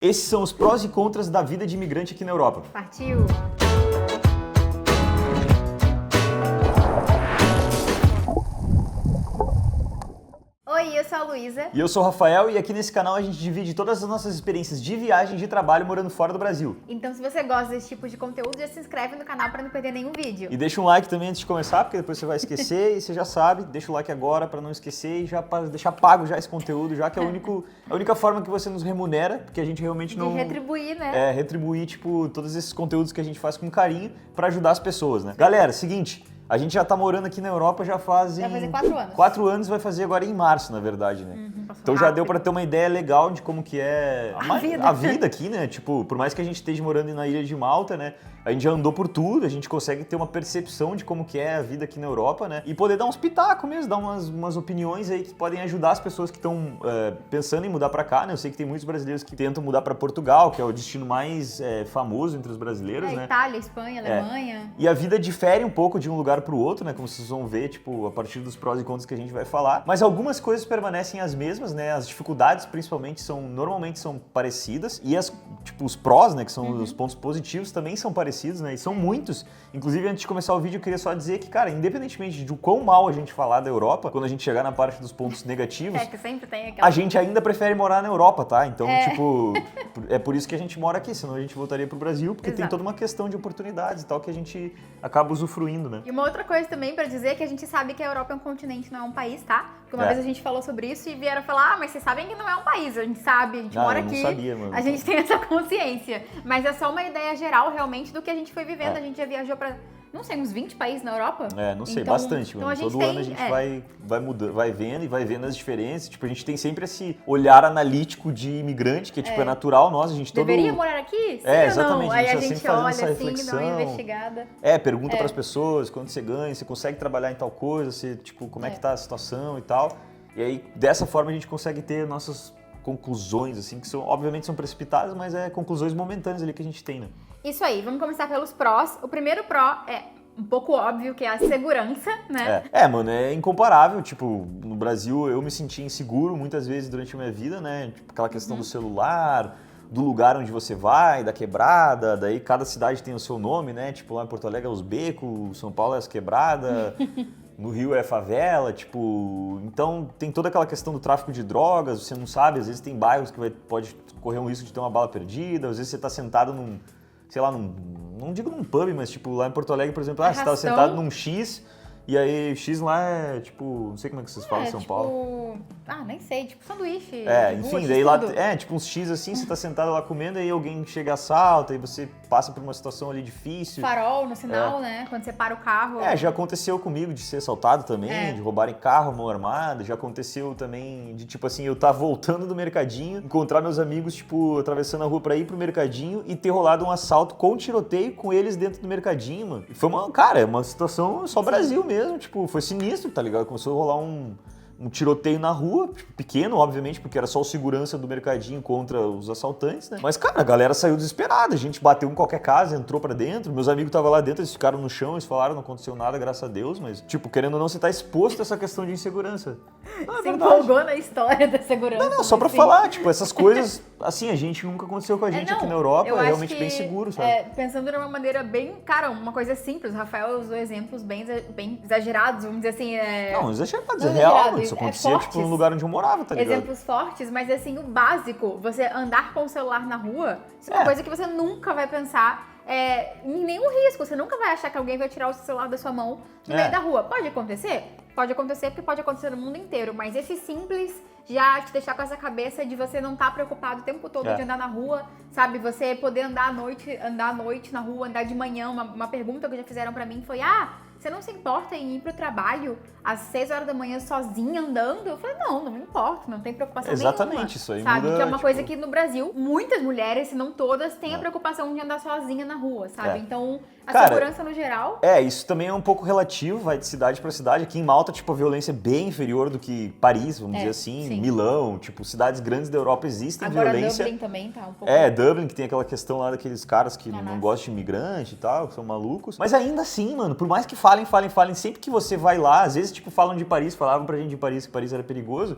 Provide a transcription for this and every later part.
Esses são os prós e contras da vida de imigrante aqui na Europa. Partiu! Oi, eu sou a Luísa. E eu sou o Rafael e aqui nesse canal a gente divide todas as nossas experiências de viagem e de trabalho morando fora do Brasil. Então se você gosta desse tipo de conteúdo, já se inscreve no canal para não perder nenhum vídeo. E deixa um like também antes de começar, porque depois você vai esquecer e você já sabe, deixa o like agora para não esquecer e já para deixar pago já esse conteúdo, já que é a única forma que você nos remunera, porque a gente realmente não... De retribuir, né? Retribuir, tipo, todos esses conteúdos que a gente faz com carinho para ajudar as pessoas, né? Galera, seguinte... A gente já tá morando aqui na Europa já fazem... Vai fazer 4 anos. 4 anos, vai fazer agora em março, na verdade, né? Então já deu pra ter uma ideia legal de como que é a vida aqui, né? Tipo, por mais que a gente esteja morando na ilha de Malta, né? A gente já andou por tudo, a gente consegue ter uma percepção de como que é a vida aqui na Europa, né? E poder dar uns pitacos mesmo, dar umas opiniões aí que podem ajudar as pessoas que estão pensando em mudar pra cá, né? Eu sei que tem muitos brasileiros que tentam mudar pra Portugal, que é o destino mais famoso entre os brasileiros, né? Itália, Espanha, Alemanha. E a vida difere um pouco de um lugar pro outro, né? Como vocês vão ver, tipo, a partir dos prós e contras que a gente vai falar. Mas algumas coisas permanecem as mesmas, né? As dificuldades, principalmente, normalmente são parecidas. E os prós, né? Que são os pontos positivos, também são parecidos, né? E são muitos. Inclusive, antes de começar o vídeo, eu queria só dizer que, cara, independentemente de quão mal a gente falar da Europa, quando a gente chegar na parte dos pontos negativos, que sempre tem aquela... a gente ainda prefere morar na Europa, tá? Então, tipo, é por isso que a gente mora aqui, senão a gente voltaria pro Brasil, porque tem toda uma questão de oportunidades e tal que a gente acaba usufruindo, né? E uma outra coisa também pra dizer é que a gente sabe que a Europa é um continente, não é um país, tá? Porque uma vez a gente falou sobre isso e vieram falar, mas vocês sabem que não é um país, a gente sabe, a gente mora aqui, não sabia, mano. A gente tem essa consciência. Mas é só uma ideia geral, realmente, do que a gente foi vivendo. A gente já viajou pra, não sei, uns 20 países na Europa? Não sei, então, bastante, mano. Então Todo ano a gente vai mudando, vai vendo as diferenças. Tipo, a gente tem sempre esse olhar analítico de imigrante, que é natural, nós, a gente Deveria morar aqui? Sim exatamente. Ou não? Aí a gente sempre fazendo olha essa assim, reflexão. dá uma investigada. Pergunta pras pessoas quanto você ganha, você consegue trabalhar em tal coisa, você, tipo, como é que tá a situação e tal. E aí, dessa forma, a gente consegue ter nossas conclusões, assim, que obviamente são precipitadas, mas conclusões momentâneas ali que a gente tem, né? Isso aí, vamos começar pelos prós. O primeiro pró é um pouco óbvio, que é a segurança, né? Mano, é incomparável. Tipo, no Brasil eu me senti inseguro muitas vezes durante a minha vida, né? Tipo, aquela questão do celular, do lugar onde você vai, da quebrada, daí cada cidade tem o seu nome, né? Tipo, lá em Porto Alegre é os becos, São Paulo é as quebradas, no Rio é favela, tipo... Então tem toda aquela questão do tráfico de drogas, você não sabe, às vezes tem bairros que pode correr um risco de ter uma bala perdida, às vezes você tá sentado não digo num pub, mas tipo lá em Porto Alegre, por exemplo, você tava sentado num X, e aí X lá é tipo, não sei como é que vocês falam em São Paulo. Nem sei, tipo sanduíche. Enfim, daí lá, tipo uns X assim, você tá sentado lá comendo, aí alguém chega, assalta, e você passa por uma situação ali difícil. Farol no sinal, né? Quando você para o carro. Já aconteceu comigo de ser assaltado também, de roubarem carro, mão armada, já aconteceu também de, tipo assim, eu tá voltando do mercadinho, encontrar meus amigos, tipo, atravessando a rua pra ir pro mercadinho e ter rolado um assalto com tiroteio com eles dentro do mercadinho, mano. E foi uma situação só Brasil mesmo, tipo, foi sinistro, tá ligado? Começou a rolar um tiroteio na rua, tipo, pequeno, obviamente, porque era só o segurança do mercadinho contra os assaltantes, né? Mas, cara, a galera saiu desesperada, a gente bateu em qualquer casa, entrou pra dentro, meus amigos estavam lá dentro, eles ficaram no chão, eles falaram, não aconteceu nada, graças a Deus, mas, tipo, querendo ou não, você tá exposto a essa questão de insegurança. Se empolgou na história da segurança. Não, só pra falar, tipo, essas coisas, assim, a gente nunca aconteceu com a gente aqui na Europa, é realmente bem seguro, sabe? Pensando de uma maneira bem, cara, uma coisa simples, o Rafael usou exemplos bem exagerados, vamos dizer assim, Não, exagerados, é real, mano. Isso acontecia, fortes. tipo, no lugar onde eu morava, tá ligado? Exemplos fortes, mas assim, o básico, você andar com o celular na rua, isso é uma coisa que você nunca vai pensar em nenhum risco. Você nunca vai achar que alguém vai tirar o celular da sua mão no meio da rua. Pode acontecer? Pode acontecer, porque pode acontecer no mundo inteiro, mas esse simples já te deixar com essa cabeça de você não estar preocupado o tempo todo de andar na rua, sabe? Você poder andar à noite na rua, andar de manhã. Uma pergunta que já fizeram pra mim foi, você não se importa em ir pro trabalho às 6 horas da manhã sozinha andando? Eu falei, não me importo, não tem preocupação Exatamente, isso aí sabe? muda, Que é uma coisa que no Brasil, muitas mulheres, se não todas, têm a preocupação de andar sozinha na rua, sabe? Então, a segurança no geral... Isso também é um pouco relativo, vai de cidade pra cidade. Aqui em Malta, tipo, a violência é bem inferior do que Paris, vamos dizer assim, sim. Milão, tipo, cidades grandes da Europa existem Agora, violência. Dublin também tá um pouco... Dublin, que tem aquela questão lá daqueles caras que não gostam de imigrante e tal, que são malucos. Mas ainda assim, mano, por mais que falem, sempre que você vai lá, às vezes, tipo, falam de Paris, falavam pra gente de Paris, que Paris era perigoso,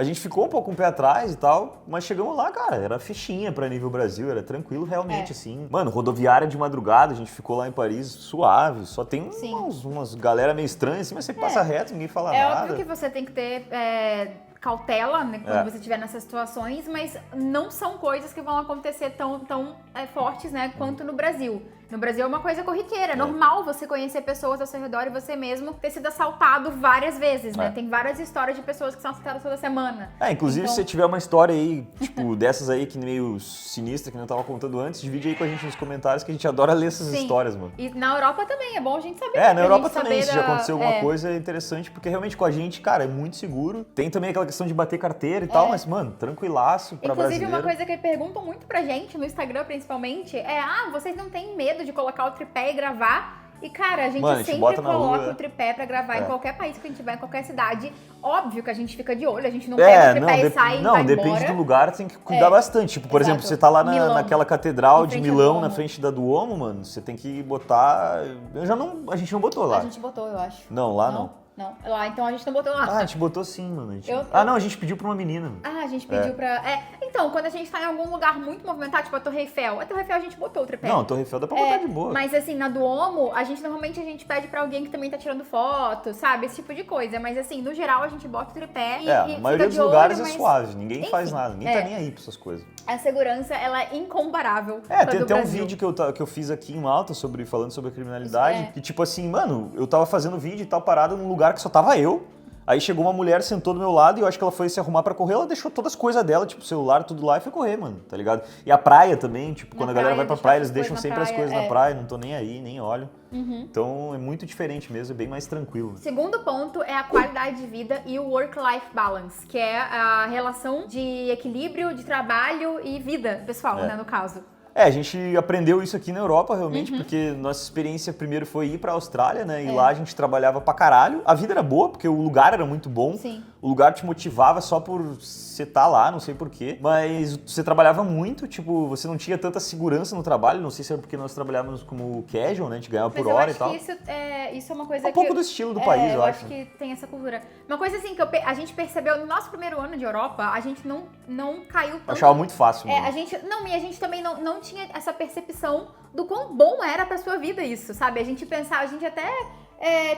A gente ficou um pouco com o pé atrás e tal, mas chegamos lá, cara, era fichinha pra nível Brasil, era tranquilo realmente, assim. Mano, rodoviária de madrugada, a gente ficou lá em Paris suave, só tem umas galera meio estranhas assim, mas você passa reto, ninguém fala É nada. óbvio que você tem que ter cautela, né, quando você estiver nessas situações, mas não são coisas que vão acontecer tão fortes, né, quanto no Brasil. No Brasil é uma coisa corriqueira, é normal você conhecer pessoas ao seu redor e você mesmo ter sido assaltado várias vezes, né? Tem várias histórias de pessoas que são assaltadas toda semana. Inclusive, então... se você tiver uma história aí, tipo, dessas aí que meio sinistra, que não tava contando antes, divide aí com a gente nos comentários, que a gente adora ler essas histórias, mano. E na Europa também, é bom a gente saber. Na Europa também, se já aconteceu alguma coisa, é interessante, porque realmente com a gente, cara, é muito seguro. Tem também aquela questão de bater carteira e tal, mas, mano, tranquilaço pra brasileiro. Inclusive, uma coisa que perguntam muito pra gente, no Instagram principalmente, vocês não têm medo de colocar o tripé e gravar? E, cara, a gente sempre coloca o tripé pra gravar em qualquer país que a gente vai, em qualquer cidade. Óbvio que a gente fica de olho, a gente não pega o tripé e sai e vai embora. Depende do lugar, tem que cuidar bastante. Tipo, por exemplo, você tá lá naquela catedral de Milão, na frente da Duomo, mano, você tem que botar... A gente não botou lá. A gente botou, eu acho. Não, lá não. Não, lá, então a gente não botou lá. A gente botou sim, mano. Não, a gente pediu pra uma menina. A gente pediu pra... Então, quando a gente tá em algum lugar muito movimentado, tipo a Torre Eiffel, a gente botou o tripé. Não, a Torre Eiffel dá pra botar de boa. Mas assim, na Duomo, normalmente a gente pede pra alguém que também tá tirando foto, sabe? Esse tipo de coisa. Mas assim, no geral, a gente bota o tripé e a maioria dos lugares é suave, ninguém faz nada, ninguém tá nem aí pra essas coisas. A segurança, ela é incomparável. Tem até um vídeo que eu fiz aqui em Malta, falando sobre a criminalidade, que tipo assim, mano, eu tava fazendo vídeo e tal, parado num lugar que só tava eu. Aí chegou uma mulher, sentou do meu lado e eu acho que ela foi se arrumar pra correr, ela deixou todas as coisas dela, tipo, celular, tudo lá e foi correr, mano, tá ligado? E a praia também, tipo, quando a galera vai pra praia, eles deixam sempre as coisas na praia, não tô nem aí, nem olho. Então é muito diferente mesmo, é bem mais tranquilo. Segundo ponto é a qualidade de vida e o work-life balance, que é a relação de equilíbrio de trabalho e vida pessoal, né, no caso. A gente aprendeu isso aqui na Europa, realmente, porque nossa experiência primeiro foi ir pra Austrália, né? E lá a gente trabalhava pra caralho. A vida era boa, porque o lugar era muito bom. Sim. O lugar te motivava só por você estar lá, não sei porquê. Mas você trabalhava muito, tipo, você não tinha tanta segurança no trabalho. Não sei se era porque nós trabalhávamos como casual, né? A gente ganhava por hora e tal. Mas eu acho que isso é uma coisa um pouco do estilo do país, eu acho. Eu acho que tem essa cultura. Uma coisa assim que a gente percebeu no nosso primeiro ano de Europa, a gente não caiu tanto. Eu achava muito fácil, mano. A gente também não tinha essa percepção do quão bom era pra sua vida isso, sabe? A gente pensava, a gente até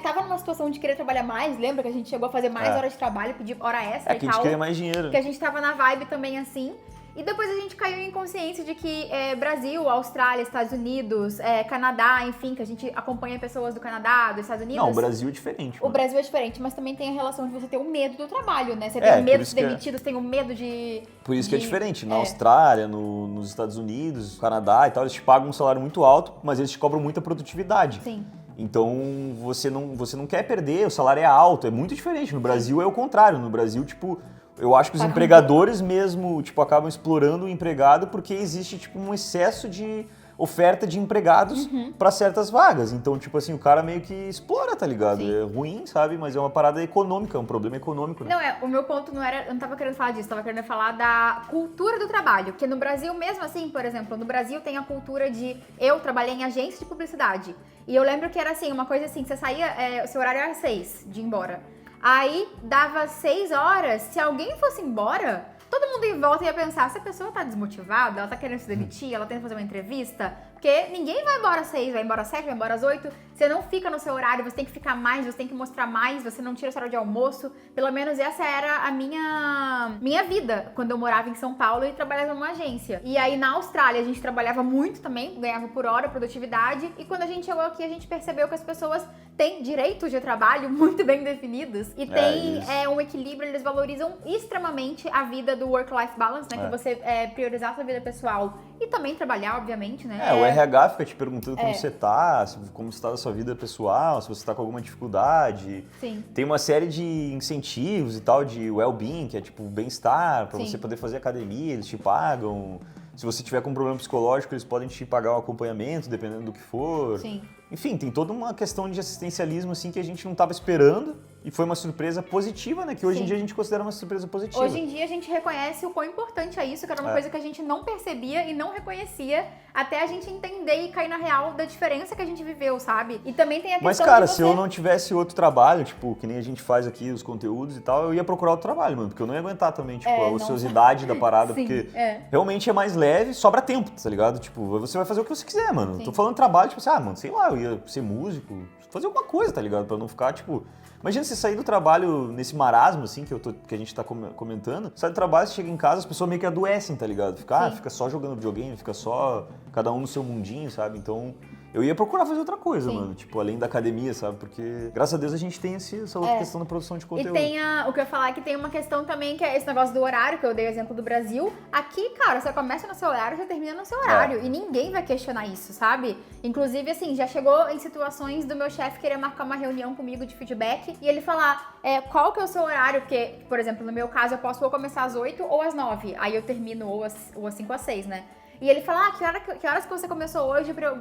tava numa situação de querer trabalhar mais, lembra que a gente chegou a fazer mais horas de trabalho, pedir hora extra e tal. Que a gente queria mais dinheiro. Que a gente tava na vibe também assim. E depois a gente caiu em consciência de que Brasil, Austrália, Estados Unidos, Canadá, enfim, que a gente acompanha pessoas do Canadá, dos Estados Unidos. Não, o Brasil é diferente. O Brasil é diferente, mas também tem a relação de você ter o medo do trabalho, né? Você tem o medo de ser demitido, você tem o medo de... Por isso que é diferente. Na Austrália, nos Estados Unidos, no Canadá e tal, eles te pagam um salário muito alto, mas eles te cobram muita produtividade. Sim. Então, você não quer perder, o salário é alto, é muito diferente. No Brasil é o contrário. No Brasil, tipo... Eu acho que os empregadores mesmo, tipo, acabam explorando o empregado porque existe, tipo, um excesso de oferta de empregados pra certas vagas. Então, tipo assim, o cara meio que explora, tá ligado? Sim. É ruim, sabe? Mas é uma parada econômica, é um problema econômico, né? Não, o meu ponto não era... Eu não tava querendo falar disso, tava querendo falar da cultura do trabalho. Porque no Brasil, mesmo assim, por exemplo, no Brasil tem a cultura de... Eu trabalhei em agência de publicidade. E eu lembro que era assim, uma coisa assim, você saía... o seu horário era 6 de ir embora. Aí, dava 6 horas, se alguém fosse embora, todo mundo em volta ia pensar, essa pessoa tá desmotivada, ela tá querendo se demitir, ela tenta fazer uma entrevista, porque ninguém vai embora às 6, vai embora às 7, vai embora às 8, você não fica no seu horário, você tem que ficar mais, você tem que mostrar mais, você não tira a hora de almoço, pelo menos essa era a minha vida, quando eu morava em São Paulo e trabalhava numa agência. E aí na Austrália a gente trabalhava muito também, ganhava por hora, produtividade, e quando a gente chegou aqui a gente percebeu que as pessoas têm direitos de trabalho muito bem definidos e tem um equilíbrio, eles valorizam extremamente a vida do work-life balance, né, que você priorizar a sua vida pessoal e também trabalhar, obviamente, né. O RH fica te perguntando como você tá, como está a sua vida pessoal, se você tá com alguma dificuldade. Sim. Tem uma série de incentivos e tal, de well-being, que é tipo bem-estar, pra você poder fazer academia, eles te pagam. Se você tiver com um problema psicológico, eles podem te pagar um acompanhamento, dependendo do que for. Sim. Enfim, tem toda uma questão de assistencialismo assim que a gente não tava esperando. E foi uma surpresa positiva, né? Que hoje em Sim. dia a gente considera uma surpresa positiva. Hoje em dia a gente reconhece o quão importante é isso, que era uma coisa que a gente não percebia e não reconhecia até a gente entender e cair na real da diferença que a gente viveu, sabe? E também tem a questão Mas, cara, de você... se eu não tivesse outro trabalho, tipo, que nem a gente faz aqui, os conteúdos e tal, eu ia procurar outro trabalho, mano. Porque eu não ia aguentar também, tipo, a não. ociosidade da parada, Sim, porque é. realmente é mais leve, sobra tempo, tá ligado? Tipo, você vai fazer o que você quiser, mano. Sim. Tô falando trabalho, tipo assim, mano, sei lá, eu ia ser músico, fazer alguma coisa, tá ligado? Pra não ficar, tipo... Imagina você sair do trabalho nesse marasmo, assim, que a gente tá comentando. Sai do trabalho, você chega em casa, as pessoas meio que adoecem, tá ligado? Fica só jogando videogame, fica só cada um no seu mundinho, sabe? Então, eu ia procurar fazer outra coisa, Sim. mano. Tipo, além da academia, sabe? Porque, graças a Deus, a gente tem essa outra questão da produção de conteúdo. E tem o que eu ia falar é que tem uma questão também, que é esse negócio do horário, que eu dei o exemplo do Brasil. Aqui, cara, você começa no seu horário, você termina no seu horário. E ninguém vai questionar isso, sabe? Inclusive, assim, já chegou em situações do meu chefe querer marcar uma reunião comigo de feedback e ele falar qual que é o seu horário, porque, por exemplo, no meu caso, eu posso ou começar às 8 ou às 9. Aí eu termino ou às 5 ou às 6, né? E ele fala, que horas que você começou hoje pra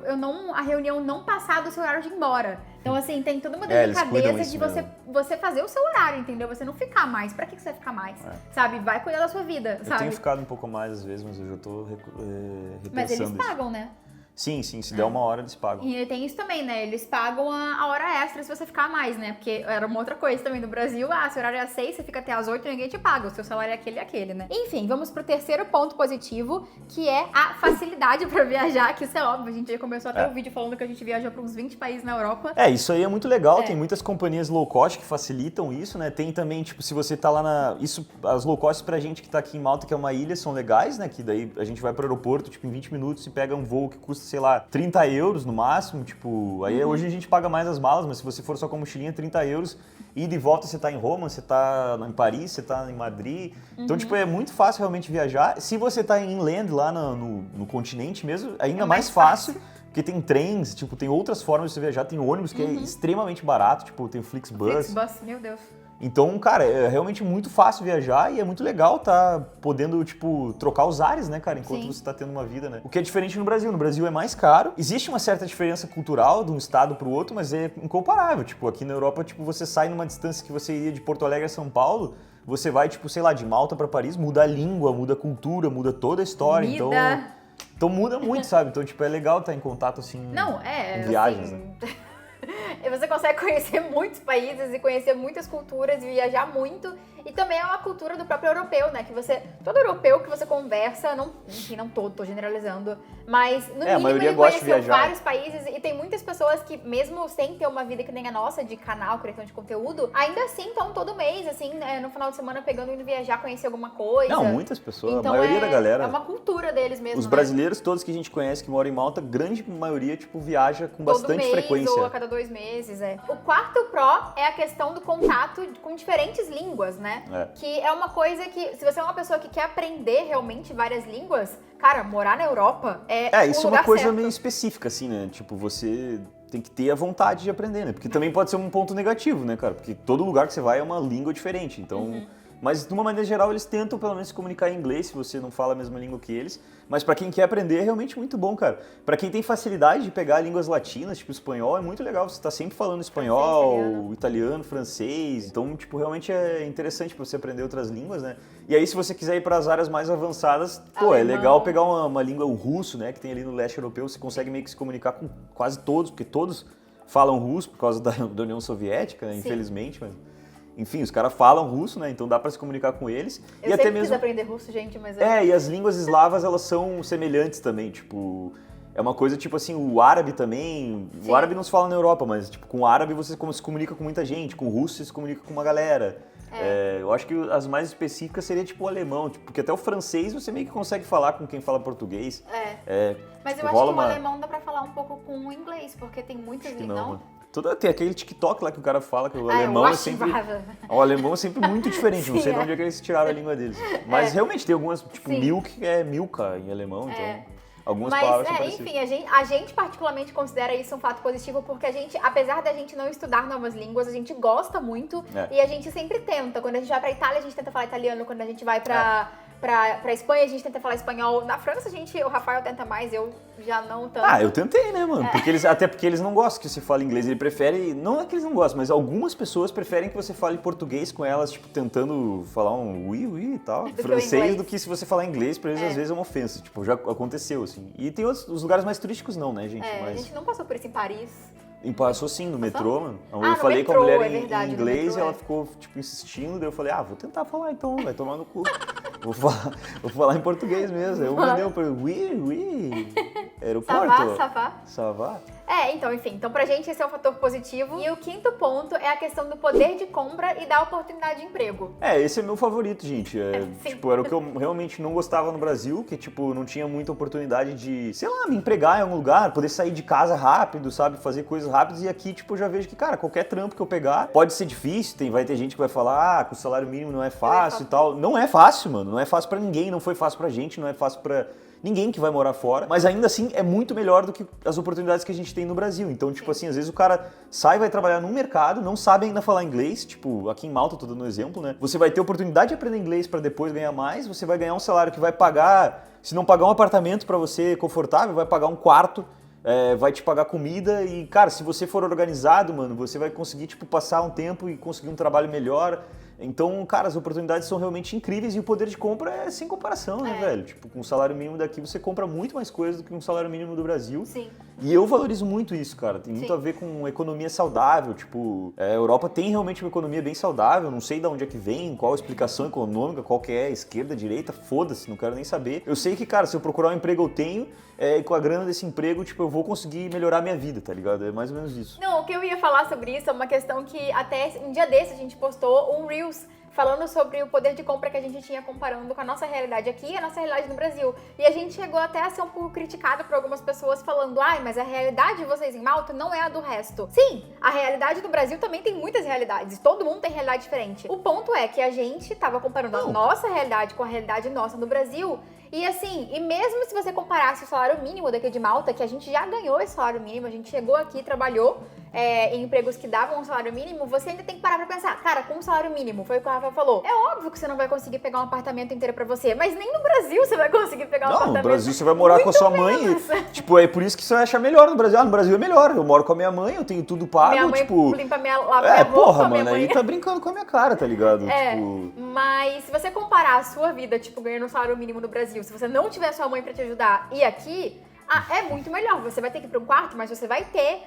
a reunião não passar do seu horário de ir embora. Então, assim, tem toda uma delicadeza de você fazer o seu horário, entendeu? Você não ficar mais. Pra que você vai ficar mais? Sabe? Vai cuidar da sua vida, sabe? Eu tenho ficado um pouco mais às vezes, mas eu já tô repensando Mas eles isso. pagam, né? Sim, se der uma hora eles pagam. E tem isso também, né? Eles pagam a hora extra se você ficar mais, né? Porque era uma outra coisa também no Brasil. Se o horário é às 6, você fica até às 8, ninguém te paga. O seu salário é aquele, né? Enfim, vamos pro terceiro ponto positivo, que é a facilidade pra viajar, que isso é óbvio. A gente já começou até o vídeo falando que a gente viajou pra uns 20 países na Europa. Isso aí é muito legal. Tem muitas companhias low cost que facilitam isso, né? Tem também, tipo, se você tá lá as low cost pra gente que tá aqui em Malta, que é uma ilha, são legais, né? Que daí a gente vai pro aeroporto, tipo, em 20 minutos e pega um voo que custa, sei lá, 30 euros no máximo, tipo, aí hoje a gente paga mais as malas, mas se você for só com a mochilinha, 30 euros, e de volta você tá em Roma, você tá em Paris, você tá em Madrid, então, tipo, é muito fácil realmente viajar. Se você tá em inland, lá no continente mesmo, ainda mais fácil, porque tem trens, tipo, tem outras formas de você viajar, tem ônibus que é extremamente barato, tipo, tem o Flixbus. Flixbus, meu Deus. Então, cara, é realmente muito fácil viajar e é muito legal tá podendo, tipo, trocar os ares, né, cara, enquanto você tá tendo uma vida, né? O que é diferente no Brasil. No Brasil é mais caro. Existe uma certa diferença cultural de um estado pro outro, mas é incomparável. Tipo, aqui na Europa, tipo, você sai numa distância que você iria de Porto Alegre a São Paulo, você vai, tipo, sei lá, de Malta pra Paris, muda a língua, muda a cultura, muda toda a história. Então muda muito, sabe? Então, tipo, é legal estar em contato, assim, com viagens, assim... né? Você consegue conhecer muitos países e conhecer muitas culturas e viajar muito. E também é uma cultura do próprio europeu, né? Que todo europeu que você conversa, enfim, não todo, tô generalizando, mas no mínimo ele conheceu vários países e tem muitas pessoas que, mesmo sem ter uma vida que nem a nossa, de canal, criação de conteúdo, ainda assim estão todo mês, assim, no final de semana pegando, indo viajar, conhecer alguma coisa. Não, muitas pessoas, então, a maioria da galera. É uma cultura deles mesmo, Os brasileiros todos que a gente conhece que moram em Malta, grande maioria, tipo, viaja com bastante frequência. Ou a cada 2 meses, O quarto pró é a questão do contato com diferentes línguas, né? Que é uma coisa que, se você é uma pessoa que quer aprender realmente várias línguas, cara, morar na Europa isso é uma coisa meio específica, assim, né? Tipo, você tem que ter a vontade de aprender, né? Porque também pode ser um ponto negativo, né, cara? Porque todo lugar que você vai é uma língua diferente, então... Mas, de uma maneira geral, eles tentam, pelo menos, se comunicar em inglês, se você não fala a mesma língua que eles. Mas pra quem quer aprender, é realmente muito bom, cara. Pra quem tem facilidade de pegar línguas latinas, tipo espanhol, é muito legal. Você tá sempre falando espanhol, italiano, francês. Então, tipo, realmente é interessante pra você aprender outras línguas, né? E aí, se você quiser ir pras áreas mais avançadas, é legal pegar uma língua, o russo, né? Que tem ali no leste europeu. Você consegue meio que se comunicar com quase todos, porque todos falam russo por causa da União Soviética, né? Infelizmente, mas... Enfim, os caras falam russo, né? Então dá pra se comunicar com eles. Eu sempre quis aprender russo, gente, mas... e as línguas eslavas, elas são semelhantes também, tipo... É uma coisa tipo assim, o árabe também... Sim. O árabe não se fala na Europa, mas tipo, com o árabe você se comunica com muita gente, com o russo você se comunica com uma galera. Eu acho que as mais específicas seria tipo o alemão, tipo, porque até o francês você meio que consegue falar com quem fala português. Mas eu acho que o alemão dá pra falar um pouco com o inglês, porque tem muitas línguas, não? Tem aquele TikTok lá que o cara fala que o alemão é sempre... O alemão é sempre muito diferente, não sei de onde é que eles tiraram a língua deles. Mas realmente tem algumas, tipo, milk é milka em alemão, então... Algumas palavras são parecidas. Enfim, a gente particularmente considera isso um fato positivo, porque a gente, apesar da gente não estudar novas línguas, a gente gosta muito e a gente sempre tenta. Quando a gente vai pra Itália, a gente tenta falar italiano. Quando a gente vai pra pra Espanha, a gente tenta falar espanhol. Na França, o Rafael tenta mais, eu já não tanto. Ah, eu tentei, né, mano? Até porque eles não gostam que você fale inglês. Ele prefere, não é que eles não gostam, mas algumas pessoas preferem que você fale português com elas, tipo, tentando falar um oui e tal, francês, do que se você falar inglês, pra eles às vezes é uma ofensa. Tipo, já aconteceu, assim. E tem os lugares mais turísticos não, né, gente? A gente não passou por isso em Paris. Passou sim, no metrô, mano. Eu no falei metrô, com a mulher verdade, em inglês metrô, e ela ficou, tipo, insistindo. Daí eu falei, vou tentar falar então, vai tomar no cu. Vou falar em português mesmo. Eu mandei um oui, aeroporto. Ça va. Então, enfim. Então, pra gente, esse é um fator positivo. E o quinto ponto é a questão do poder de compra e da oportunidade de emprego. Esse é meu favorito, gente. Tipo, era o que eu realmente não gostava no Brasil, que, tipo, não tinha muita oportunidade de, sei lá, me empregar em algum lugar, poder sair de casa rápido, sabe? Fazer coisas rápidas. E aqui, tipo, eu já vejo que, cara, qualquer trampo que eu pegar pode ser difícil. Vai ter gente que vai falar, que o salário mínimo não é fácil e tal. Não é fácil, mano. Não é fácil pra ninguém. Não foi fácil pra gente, não é fácil pra ninguém que vai morar fora, mas ainda assim é muito melhor do que as oportunidades que a gente tem no Brasil. Então, tipo assim, às vezes o cara sai e vai trabalhar num mercado, não sabe ainda falar inglês, tipo, aqui em Malta, tô dando um exemplo, né? Você vai ter oportunidade de aprender inglês pra depois ganhar mais, você vai ganhar um salário que vai pagar, se não pagar um apartamento pra você confortável, vai pagar um quarto, vai te pagar comida e, cara, se você for organizado, mano, você vai conseguir, tipo, passar um tempo e conseguir um trabalho melhor. Então, cara, as oportunidades são realmente incríveis e o poder de compra é sem comparação, né, velho? Tipo, com o salário mínimo daqui você compra muito mais coisas do que um salário mínimo do Brasil. Sim. E eu valorizo muito isso, cara. Tem muito a ver com economia saudável. Tipo, a Europa tem realmente uma economia bem saudável. Não sei de onde é que vem, qual a explicação econômica, qual que é, esquerda, direita, foda-se, não quero nem saber. Eu sei que, cara, se eu procurar um emprego eu tenho, e com a grana desse emprego, tipo, eu vou conseguir melhorar minha vida, tá ligado? É mais ou menos isso. Não, o que eu ia falar sobre isso é uma questão que até um dia desse a gente postou um Reels falando sobre o poder de compra que a gente tinha comparando com a nossa realidade aqui e a nossa realidade no Brasil. E a gente chegou até a ser um pouco criticado por algumas pessoas falando, mas a realidade de vocês em Malta não é a do resto. Sim, a realidade do Brasil também tem muitas realidades, todo mundo tem realidade diferente. O ponto é que a gente tava comparando a nossa realidade com a realidade nossa no Brasil. E assim, e mesmo se você comparasse o salário mínimo daqui de Malta, que a gente já ganhou esse salário mínimo, a gente chegou aqui, trabalhou em empregos que davam um salário mínimo, você ainda tem que parar pra pensar, cara, com um salário mínimo, foi o que o Rafael falou, é óbvio que você não vai conseguir pegar um apartamento inteiro pra você, mas nem no Brasil você vai conseguir pegar um apartamento. Não, no Brasil você vai morar com a sua mãe, tipo, é por isso que você vai achar melhor no Brasil. No Brasil é melhor, eu moro com a minha mãe, eu tenho tudo pago, minha mãe tipo... limpa lava minha roupa, porra, minha mano, mãe... aí tá brincando com a minha cara, tá ligado? Tipo... Mas se você comparar a sua vida, tipo, ganhando um salário mínimo no Brasil, se você não tiver sua mãe pra te ajudar, e aqui... é muito melhor. Você vai ter que ir para um quarto, mas você vai ter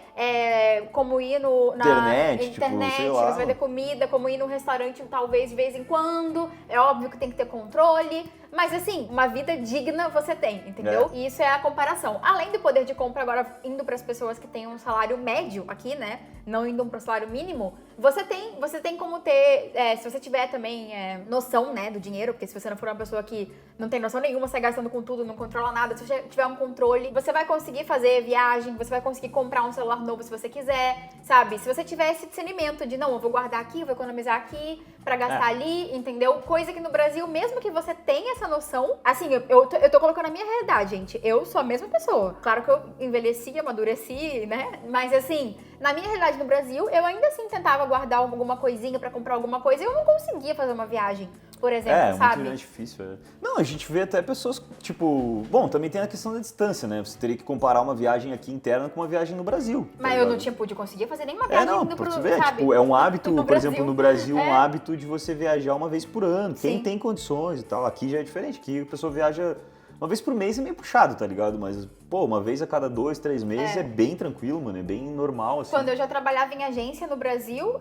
como ir na internet, tipo, sei lá. Você vai ter comida, como ir num restaurante talvez de vez em quando. É óbvio que tem que ter controle. Mas assim, uma vida digna você tem, entendeu? E isso é a comparação. Além do poder de compra, agora indo para as pessoas que têm um salário médio aqui, né? Não indo para o salário mínimo, você tem como ter, se você tiver também noção, né, do dinheiro, porque se você não for uma pessoa que não tem noção nenhuma, sai gastando com tudo, não controla nada, se você tiver um controle, você vai conseguir fazer viagem, você vai conseguir comprar um celular novo se você quiser, sabe? Se você tiver esse discernimento de, não, eu vou guardar aqui, eu vou economizar aqui, pra gastar ali, entendeu? Coisa que no Brasil, mesmo que você tenha essa noção, assim, eu tô colocando a minha realidade, gente. Eu sou a mesma pessoa. Claro que eu envelheci, amadureci, né? Mas assim, na minha realidade no Brasil, eu ainda assim tentava guardar alguma coisinha pra comprar alguma coisa e eu não conseguia fazer uma viagem, por exemplo, sabe? Muito difícil. Não, a gente vê até pessoas, tipo... Bom, também tem a questão da distância, né? Você teria que comparar uma viagem aqui interna com uma viagem no Brasil. Mas eu não pude conseguir fazer nenhuma viagem indo pro, ver, sabe? tipo, é um hábito, por exemplo, no Brasil, um hábito de você viajar uma vez por ano. Quem tem condições e tal. Aqui já é diferente. Aqui a pessoa viaja uma vez por mês, é meio puxado, tá ligado? Mas, pô, uma vez a cada 2, 3 meses é bem tranquilo, mano. É bem normal, assim. Quando eu já trabalhava em agência no Brasil,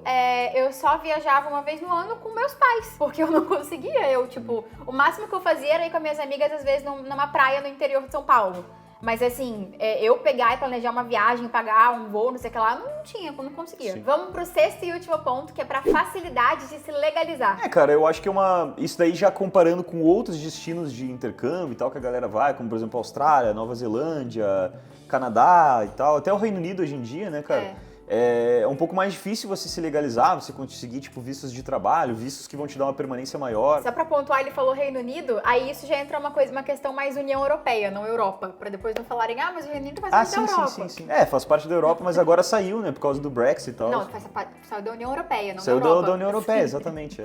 eu só viajava uma vez no ano com meus pais. Porque eu não conseguia. O máximo que eu fazia era ir com as minhas amigas, às vezes, numa praia no interior de São Paulo. Mas assim, eu pegar e planejar uma viagem, pagar um voo, não sei o que lá, não conseguia. Sim. Vamos pro sexto e último ponto, que é pra facilidade de se legalizar. Cara, eu acho que isso daí já comparando com outros destinos de intercâmbio e tal, que a galera vai, como por exemplo Austrália, Nova Zelândia, Canadá e tal, até o Reino Unido hoje em dia, né, cara? é um pouco mais difícil você se legalizar, você conseguir, tipo, vistos de trabalho, vistos que vão te dar uma permanência maior. Só pra pontuar, ele falou Reino Unido, aí isso já entra uma questão mais União Europeia, não Europa. Pra depois não falarem, mas o Reino Unido faz parte da Europa. Sim. Faz parte da Europa, mas agora saiu, né, por causa do Brexit e tal. Não, saiu da União Europeia, não saiu da Europa. da União Europeia, exatamente.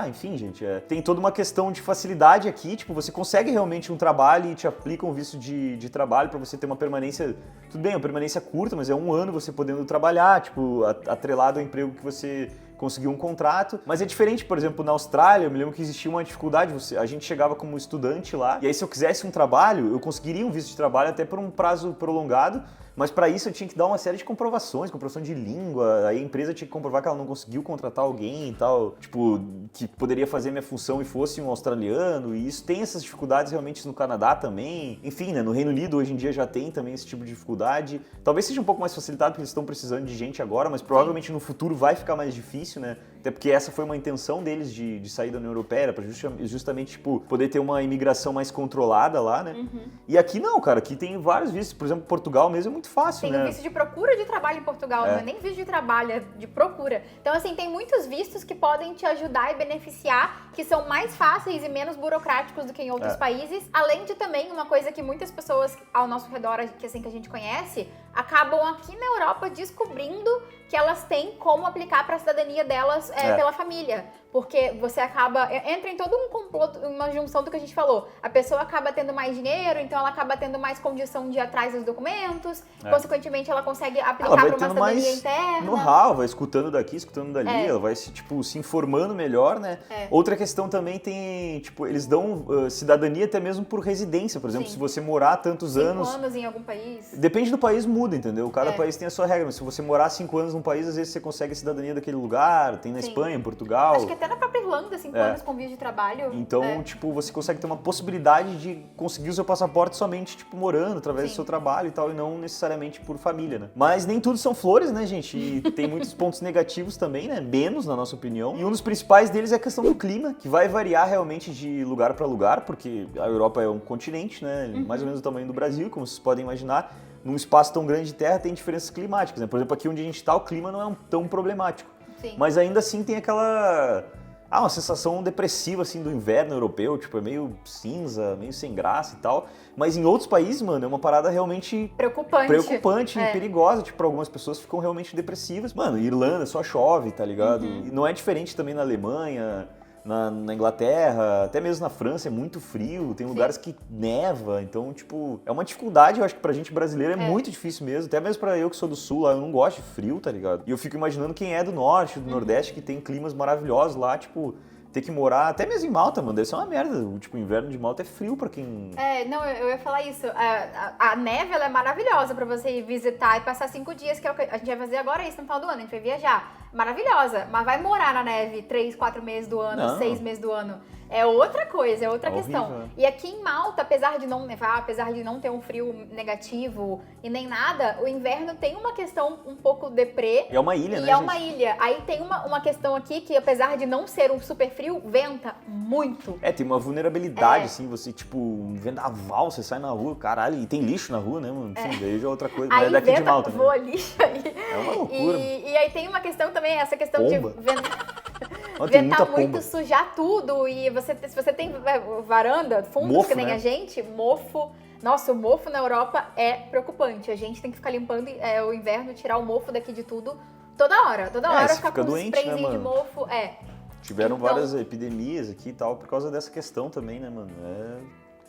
Enfim, gente. Tem toda uma questão de facilidade aqui, tipo, você consegue realmente um trabalho e te aplicam um visto de trabalho pra você ter uma permanência, tudo bem, uma permanência curta, mas é 1 ano você podendo trabalhar, tipo, atrelado ao emprego que você conseguiu um contrato, mas é diferente, por exemplo, na Austrália, eu me lembro que existia uma dificuldade, a gente chegava como estudante lá, e aí se eu quisesse um trabalho, eu conseguiria um visto de trabalho até por um prazo prolongado, mas para isso eu tinha que dar uma série de comprovações, comprovação de língua, aí a empresa tinha que comprovar que ela não conseguiu contratar alguém e tal, tipo, que poderia fazer minha função e fosse um australiano, e isso tem essas dificuldades realmente no Canadá também, enfim, né, no Reino Unido hoje em dia já tem também esse tipo de dificuldade, talvez seja um pouco mais facilitado porque eles estão precisando de gente agora, mas provavelmente no futuro vai ficar mais difícil, né, até porque essa foi uma intenção deles de sair da União Europeia, para justamente, tipo, poder ter uma imigração mais controlada lá, né, e aqui não, cara, aqui tem vários vistos, por exemplo, Portugal mesmo é muito fácil, tem né? Tem o visto de procura de trabalho em Portugal, não é nem visto de trabalho, é de procura. Então, assim, tem muitos vistos que podem te ajudar e beneficiar, que são mais fáceis e menos burocráticos do que em outros países. Além de também, uma coisa que muitas pessoas ao nosso redor, que assim que a gente conhece, acabam aqui na Europa descobrindo que elas têm como aplicar para a cidadania delas pela família. Porque você acaba... Entra em todo um complô, uma junção do que a gente falou. A pessoa acaba tendo mais dinheiro, então ela acaba tendo mais condição de ir atrás dos documentos. Consequentemente, ela consegue aplicar para uma cidadania interna. Know-how, vai escutando daqui, escutando dali. Ela vai se informando melhor, né? Outra questão também tem... Tipo, eles dão cidadania até mesmo por residência. Por exemplo, se você morar tantos 5 anos... anos em algum país. Depende do país, muda, entendeu? Cada país tem a sua regra. Mas se você morar 5 anos num país, às vezes você consegue a cidadania daquele lugar. Tem na Espanha, em Portugal. Acho que até na própria Irlanda, 5 anos com visto de trabalho. Então, tipo, você consegue ter uma possibilidade de conseguir o seu passaporte somente, tipo, morando, através do seu trabalho e tal, e não necessariamente por família, né? Mas nem tudo são flores, né, gente? E tem muitos pontos negativos também, né? Menos, na nossa opinião. E um dos principais deles é a questão do clima, que vai variar realmente de lugar para lugar, porque a Europa é um continente, né? Mais ou menos do tamanho do Brasil, como vocês podem imaginar. Num espaço tão grande de terra tem diferenças climáticas, né? Por exemplo, aqui onde a gente tá, o clima não é tão problemático. Mas ainda assim tem aquela... uma sensação depressiva, assim, do inverno europeu, tipo, é meio cinza, meio sem graça e tal. Mas em outros países, mano, é uma parada realmente... Preocupante e perigosa. Tipo, algumas pessoas ficam realmente depressivas. Mano, Irlanda só chove, tá ligado? E não é diferente também na Alemanha, na Inglaterra, até mesmo na França é muito frio, tem lugares que neva, então, tipo, é uma dificuldade, eu acho que pra gente brasileiro é muito difícil mesmo, até mesmo pra eu que sou do sul lá, eu não gosto de frio, tá ligado? E eu fico imaginando quem é do norte, do nordeste, que tem climas maravilhosos lá, tipo... ter que morar, até mesmo em Malta, mano, deve ser uma merda. Tipo, o inverno de Malta é frio pra quem... Não, eu ia falar isso. A neve, ela é maravilhosa pra você ir visitar e passar 5 dias, que é o que a gente vai fazer agora isso no final do ano, a gente vai viajar. Maravilhosa, mas vai morar na neve 3, 4 meses do ano, 6 meses do ano. É outra coisa, é outra questão. Horrível. E aqui em Malta, apesar de não nevar, apesar de não ter um frio negativo e nem nada, o inverno tem uma questão um pouco deprê. É uma ilha, né, E é uma ilha. Aí tem uma questão aqui que, apesar de não ser um super frio, venta muito. Tem uma vulnerabilidade, assim, você, tipo, um vendaval, você sai na rua, caralho, e tem lixo na rua, né, mano? Enfim, daí já é outra coisa, mas é daqui de Malta, né? Voa lixo aí. É uma loucura. E aí tem uma questão também, essa questão Pomba. de ventar muito, sujar tudo. E se você tem varanda, fundos, mofo, que nem né? a gente, mofo. Nossa, o mofo na Europa é preocupante. A gente tem que ficar limpando o inverno, tirar o mofo daqui de tudo toda hora. Toda hora ficar com um sprayzinho, né, de mofo. Tiveram várias epidemias aqui e tal por causa dessa questão também, né, mano?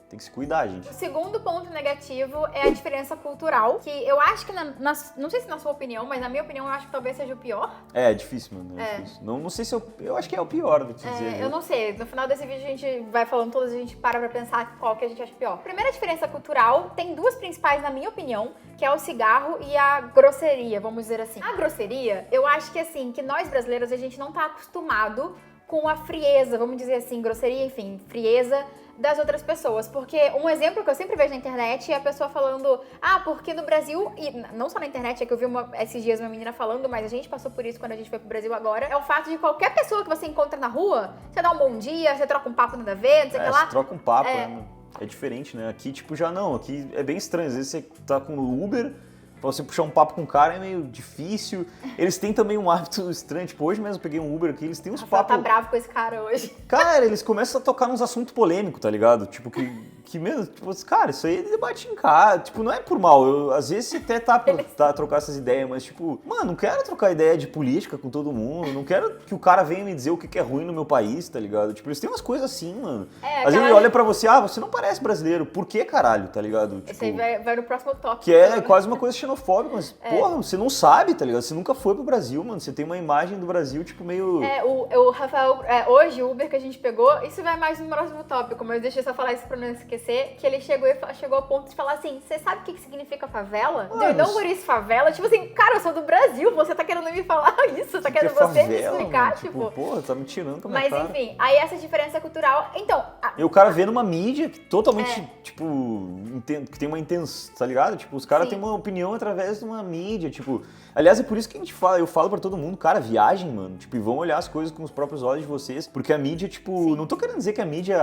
Tem que se cuidar, gente. O segundo ponto negativo é a diferença cultural, que eu acho que, não sei se na sua opinião, mas na minha opinião eu acho que talvez seja o pior. É difícil, mano. Difícil. Não sei se eu acho que é o pior, vou te dizer. Eu não sei. No final desse vídeo a gente vai falando todas, a gente para pra pensar qual que a gente acha pior. Primeira diferença cultural, tem 2 principais na minha opinião, que é o cigarro e a grosseria, vamos dizer assim. A grosseria, eu acho que assim, que nós brasileiros, a gente não tá acostumado com a frieza, vamos dizer assim, grosseria, enfim, frieza das outras pessoas, porque um exemplo que eu sempre vejo na internet é a pessoa falando, porque no Brasil, e não só na internet, é que eu vi esses dias uma menina falando, mas a gente passou por isso quando a gente foi pro Brasil agora, é o fato de qualquer pessoa que você encontra na rua, você dá um bom dia, você troca um papo nada a ver, não sei o que lá. Você troca um papo, né? É diferente, né? Aqui, tipo, já não, aqui é bem estranho, às vezes você tá com o Uber, Pra você puxar um papo com o cara é meio difícil. Eles têm também um hábito estranho. Tipo, hoje mesmo eu peguei um Uber aqui, eles têm uns papos... tá bravo com esse cara hoje. Cara, eles começam a tocar nos assuntos polêmicos, tá ligado? Tipo, que mesmo, tipo, cara, isso aí é debate em casa. Tipo, não é por mal. Às vezes você até tá pra trocar essas ideias, mas tipo, mano, não quero trocar ideia de política com todo mundo. Não quero que o cara venha me dizer o que é ruim no meu país, tá ligado? Tipo, eles têm umas coisas assim, mano. Às vezes ele olha pra você, você não parece brasileiro. Por que, caralho, tá ligado? Tipo, esse aí vai no próximo tópico. Que é quase uma coisa xenofóbica, mas, porra, você não sabe, tá ligado? Você nunca foi pro Brasil, mano. Você tem uma imagem do Brasil, tipo, meio... O Rafael, hoje, o Uber que a gente pegou, isso vai mais no próximo tópico, mas deixa eu só falar isso pra não esquecer, que ele chegou ao ponto de falar assim, você sabe o que significa favela? Não por isso favela, tipo assim, cara, eu sou do Brasil, você tá querendo me falar isso, tá querendo você me explicar, mano, tipo... Porra, tá me tirando com a minha cara. Mas enfim, aí essa diferença cultural, então... E o cara vê numa mídia que totalmente, tipo, que tem uma intenção, tá ligado? Tipo, os caras têm uma opinião através de uma mídia, tipo... Aliás, é por isso que a gente fala, eu falo pra todo mundo, cara, viagem, mano, tipo, e vão olhar as coisas com os próprios olhos de vocês, porque a mídia, tipo, não tô querendo dizer que a mídia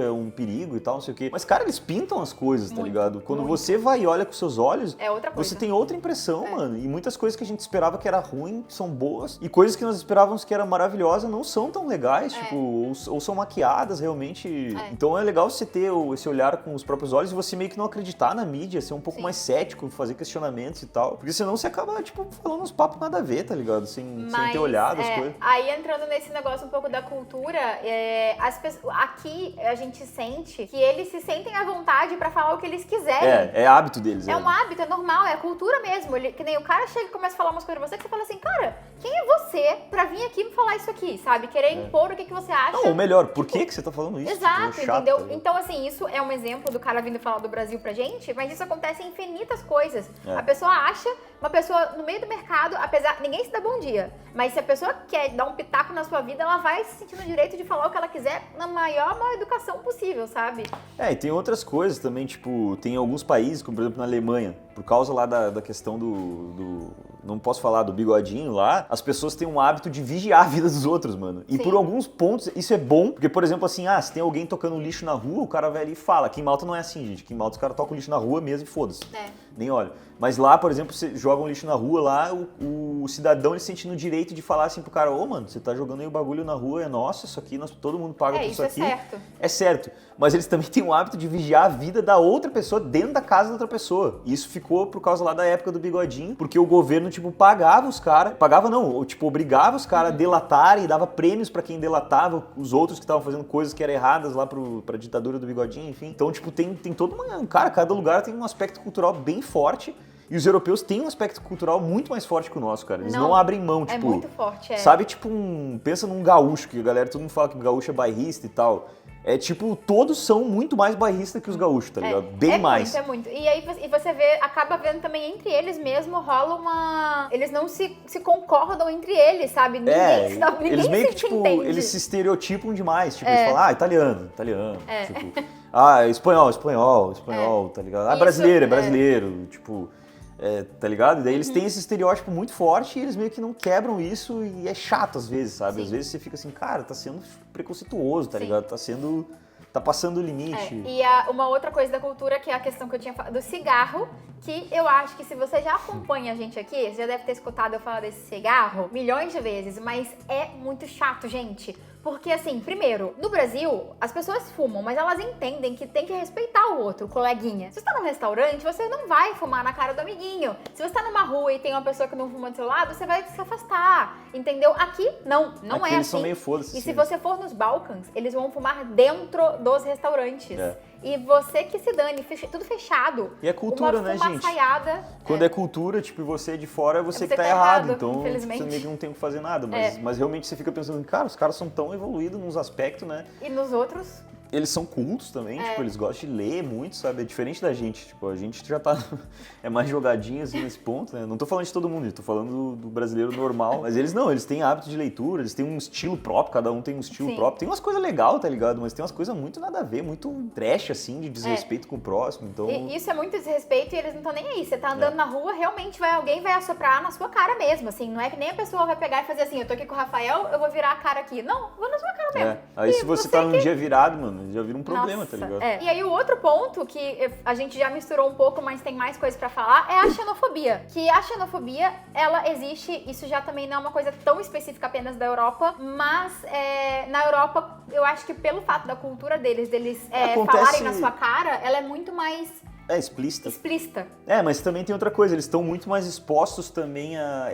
é um perigo e tal, não sei o quê, mas, cara, eles pintam as coisas, tá ligado? Quando você vai e olha com seus olhos, você tem outra impressão, mano, e muitas coisas que a gente esperava que era ruim são boas, e coisas que nós esperávamos que era maravilhosa não são tão legais, tipo, ou são maquiadas realmente, então é legal você ter esse olhar com os próprios olhos e você meio que não acreditar na mídia, ser um pouco mais cético, fazer questionamentos e tal, porque senão você acaba, tipo, falando uns papos nada a ver, tá ligado? Sem ter olhado as coisas. Aí entrando nesse negócio um pouco da cultura, as pessoas, aqui a gente sente que eles se sentem à vontade pra falar o que eles quiserem. É hábito deles. É um hábito, é normal, é cultura mesmo. Que nem o cara chega e começa a falar umas coisas pra você que você fala assim, cara, quem é você pra vir aqui me falar isso aqui, sabe? Querer impor o que você acha. Não, ou melhor, por que você tá falando isso? Exato, chato, entendeu? Então, assim, isso é um exemplo do cara vindo falar do Brasil pra gente, mas isso acontece em infinitas coisas. A pessoa acha, uma pessoa no meio do mercado, apesar, ninguém se dá bom dia, mas se a pessoa quer dar um pitaco na sua vida, ela vai se sentir no direito de falar o que ela quiser na maior educação possível, sabe? E tem outras coisas também, tipo, tem alguns países, como por exemplo na Alemanha, por causa lá da questão não posso falar do bigodinho lá, as pessoas têm um hábito de vigiar a vida dos outros, mano. E por alguns pontos, isso é bom, porque, por exemplo, assim, se tem alguém tocando lixo na rua, o cara vai ali e fala. Aqui em Malta não é assim, gente. Aqui em Malta os caras tocam lixo na rua mesmo e foda-se. Nem olha. Mas lá, por exemplo, você joga um lixo na rua, lá o cidadão ele sente no direito de falar assim pro cara, mano, você tá jogando aí o bagulho na rua, é nosso, isso aqui, todo mundo paga por isso aqui. Certo. É certo. Mas eles também têm o hábito de vigiar a vida da outra pessoa dentro da casa da outra pessoa. E isso ficou por causa lá da época do bigodinho, porque o governo, tipo, pagava os caras, obrigava os caras a delatarem e dava prêmios pra quem delatava os outros que estavam fazendo coisas que eram erradas lá pra ditadura do bigodinho, enfim. Então, tipo, tem todo cada lugar tem um aspecto cultural bem forte. E os europeus têm um aspecto cultural muito mais forte que o nosso, cara. Eles não abrem mão, tipo... É muito forte, Sabe, tipo, pensa num gaúcho, que a galera, todo mundo fala que o gaúcho é bairrista e tal. É tipo, todos são muito mais bairristas que os gaúchos, tá ligado? Bem mais. É muito. E aí você vê, acaba vendo também entre eles mesmo, rola uma... Eles não se concordam entre eles, sabe? Ninguém eles meio que, tipo, entende. eles se estereotipam demais. Tipo, eles falam, italiano. Tipo, espanhol, tá ligado? Brasileiro, tipo... tá ligado? E daí eles têm esse estereótipo muito forte e eles meio que não quebram isso e é chato às vezes, sabe? Às vezes você fica assim, cara, tá sendo preconceituoso, tá ligado? Tá passando o limite. E uma outra coisa da cultura, que é a questão que eu tinha falado, do cigarro, que eu acho que se você já acompanha a gente aqui, você já deve ter escutado eu falar desse cigarro milhões de vezes, mas é muito chato, gente. Porque, assim, primeiro, no Brasil, as pessoas fumam, mas elas entendem que tem que respeitar o outro, o coleguinha. Se você tá num restaurante, você não vai fumar na cara do amiguinho. Se você tá numa rua e tem uma pessoa que não fuma do seu lado, você vai se afastar, entendeu? Aqui, não Aqui é assim. Eles são meio foda-se. E se você for nos Balcãs, eles vão fumar dentro dos restaurantes. E você que se dane, tudo fechado. E é cultura, né, gente? Quando é cultura, tipo, e você é de fora, você que tá errado. Então, você meio que não tem o que fazer nada. Mas realmente você fica pensando, cara, os caras são tão evoluídos nos aspectos, né? E nos outros... Eles são cultos também, tipo, eles gostam de ler muito, sabe? É diferente da gente, tipo, a gente já tá... é mais jogadinho, assim, nesse ponto, né? Não tô falando de todo mundo, tô falando do brasileiro normal. Mas eles não, eles têm hábito de leitura, eles têm um estilo próprio, cada um tem um estilo próprio. Tem umas coisas legais, tá ligado? Mas tem umas coisas muito nada a ver, muito trash, assim, de desrespeito com o próximo, então... E isso é muito desrespeito e eles não estão nem aí. Você tá andando na rua, realmente alguém vai assoprar na sua cara mesmo, assim. Não é que nem a pessoa vai pegar e fazer assim, eu tô aqui com o Rafael, eu vou virar a cara aqui. Não, vou na sua cara mesmo. Aí se você tá num dia virado, mano, mano. Já vira um problema, tá ligado? E aí o outro ponto que a gente já misturou um pouco, mas tem mais coisa pra falar, é a xenofobia. Que a xenofobia, ela existe, isso já também não é uma coisa tão específica apenas da Europa, mas na Europa, eu acho que pelo fato da cultura deles falarem na sua cara, ela é muito mais... explícita. Mas também tem outra coisa, eles estão muito mais expostos também a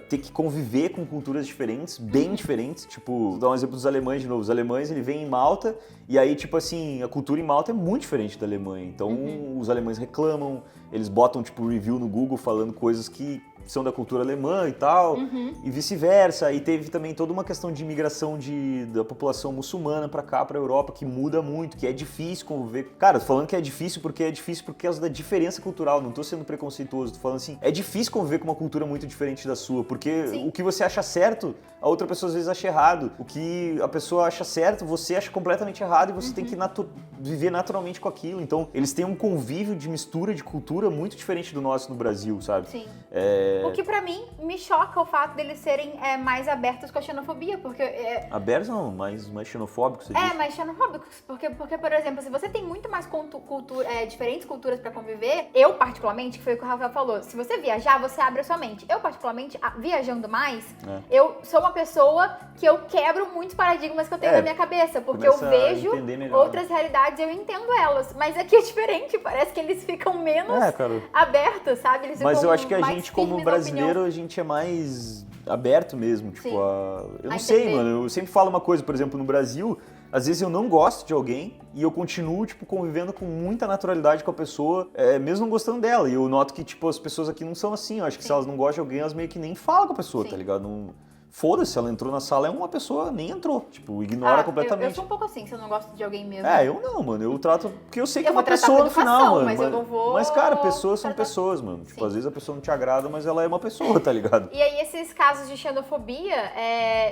ter que conviver com culturas diferentes, bem diferentes. Tipo, vou dar um exemplo dos alemães de novo. Os alemães, ele vem em Malta, e aí, tipo assim, a cultura em Malta é muito diferente da Alemanha. Então, os alemães reclamam, eles botam, tipo, review no Google falando coisas que são da cultura alemã e tal, e vice-versa. E teve também toda uma questão de imigração da população muçulmana pra cá, pra Europa, que muda muito, que é difícil conviver. Cara, tô falando que é difícil por causa da diferença cultural, não tô sendo preconceituoso, tô falando assim, é difícil conviver com uma cultura muito diferente da sua, porque o que você acha certo, a outra pessoa às vezes acha errado. O que a pessoa acha certo, você acha completamente errado, e você tem que viver naturalmente com aquilo. Então, eles têm um convívio de mistura de cultura muito diferente do nosso no Brasil, sabe? Sim. O que pra mim me choca o fato deles serem mais abertos com a xenofobia, porque... Abertos não, mais xenofóbicos, você diz? Mais xenofóbicos, porque, por exemplo, se você tem muito mais diferentes culturas pra conviver, eu particularmente, que foi o que o Rafael falou, se você viajar, você abre a sua mente. Eu particularmente, viajando mais, eu sou uma pessoa que eu quebro muitos paradigmas que eu tenho na minha cabeça, porque eu vejo outras realidades e eu entendo elas, mas aqui é diferente, parece que eles ficam menos abertos, sabe? Eles mas ficam eu acho que a gente, como brasileiro, a gente é mais aberto mesmo, tipo, eu não sei, mano, eu sempre falo uma coisa, por exemplo, no Brasil, às vezes eu não gosto de alguém e eu continuo, tipo, convivendo com muita naturalidade com a pessoa, mesmo não gostando dela, e eu noto que, tipo, as pessoas aqui não são assim, eu acho que se elas não gostam de alguém, elas meio que nem falam com a pessoa, tá ligado? Não... Foda-se, ela entrou na sala, uma pessoa nem entrou. Tipo, ignora completamente. Eu sou um pouco assim, se eu não gosto de alguém mesmo. Eu não, mano. Eu trato... Porque eu sei que é uma pessoa no final, mano. Mas eu não vou... Mas, cara, pessoas são pessoas, mano. Tipo, às vezes a pessoa não te agrada, mas ela é uma pessoa, tá ligado? E aí, esses casos de xenofobia,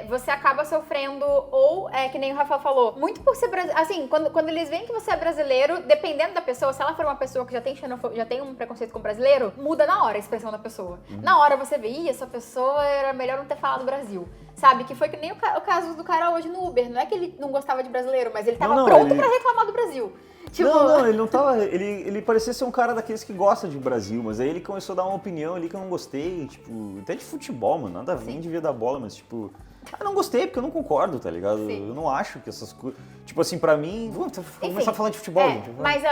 você acaba sofrendo, ou, que nem o Rafael falou, muito por ser brasileiro. Assim, quando eles veem que você é brasileiro, dependendo da pessoa, se ela for uma pessoa que já tem xenofobia, já tem um preconceito com brasileiro, muda na hora a expressão da pessoa. Na hora você vê, essa pessoa era melhor não ter falado Brasil. Sabe? Que foi que nem o caso do cara hoje no Uber. Não é que ele não gostava de brasileiro, mas ele tava pronto pra reclamar do Brasil. Tipo... Não, ele não tava... Ele parecia ser um cara daqueles que gosta de Brasil, mas aí ele começou a dar uma opinião ali que eu não gostei, tipo... Até de futebol, mano. Nada a ver, devia dar bola, mas tipo... Eu não gostei porque eu não concordo, tá ligado? Sim. Eu não acho que essas coisas... Tipo assim, pra mim... Vamos começar a falar de futebol, gente. Mas